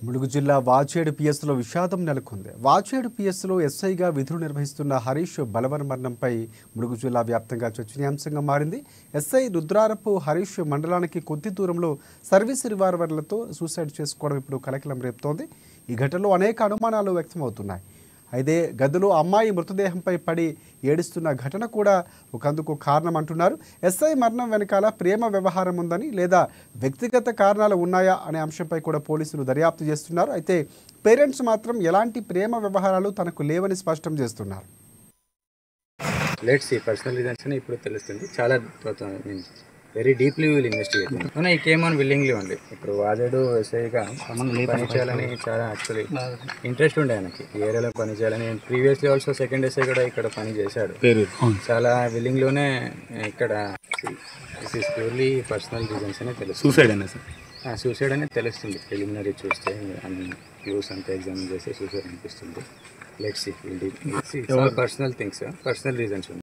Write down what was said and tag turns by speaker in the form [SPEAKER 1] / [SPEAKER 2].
[SPEAKER 1] ములుగు జిల్లా వాచేడు పిఎస్లో విషాదం నెలకొంది. వాచేడు పిఎస్లో ఎస్ఐగా విధులు నిర్వహిస్తున్న హరీష్ బలవన్మరణంపై ములుగు జిల్లా వ్యాప్తంగా చర్చనీయాంశంగా మారింది. ఎస్ఐ రుద్రారపు హరీష్ మండలానికి కొద్ది దూరంలో సర్వీస్ రివాల్వర్లతో సూసైడ్ చేసుకోవడం ఇప్పుడు కలకలం రేపుతోంది. ఈ ఘటనలో అనేక అనుమానాలు వ్యక్తమవుతున్నాయి. అయితే గదిలో అమ్మాయి మృతదేహంపై పడి ఏడుస్తున్న ఘటన కూడా ఒకందుకు కారణం అంటున్నారు. ఎస్ఐ మరణం వెనకాల ప్రేమ వ్యవహారం ఉందని లేదా వ్యక్తిగత కారణాలు ఉన్నాయా అనే అంశంపై కూడా పోలీసులు దర్యాప్తు చేస్తున్నారు. అయితే పేరెంట్స్ మాత్రం ఎలాంటి ప్రేమ వ్యవహారాలు తనకు లేవని స్పష్టం చేస్తున్నారు.
[SPEAKER 2] లెట్స్ సీ పర్సనల్ రీజన్స్ అని ఇప్పుడు తెలుస్తుంది. చాలా వెరీ డీప్లీ విల్ ఇన్వెస్టిగేట్. ఈ కేమ్ ఆన్ విల్లింగ్లీ ఓన్లీ. ఇప్పుడు వాజేడు ఎస్ఐగా పని చేయాలని చాలా యాక్చువల్లీ ఇంట్రెస్ట్ ఉండే ఆయనకి. ఈ ఏరియాలో పని చేయాలని. ప్రీవియస్లీ ఆల్సో సెకండ్ ఎస్ఐ కూడా ఇక్కడ పని చేశాడు. చాలా విల్లింగ్లోనే ఇక్కడ this is purely personal reasons అనే తెలుస్తుంది. సూసైడ్ అనేది తెలుస్తుంది. ప్రిలిమినరీ చూస్తే అన్ని క్లూస్ అంతా ఎగ్జామిన్ చేస్తే సూసైడ్ అనిపిస్తుంది. Let's see personal things, personal reasons ఉన్నాయి.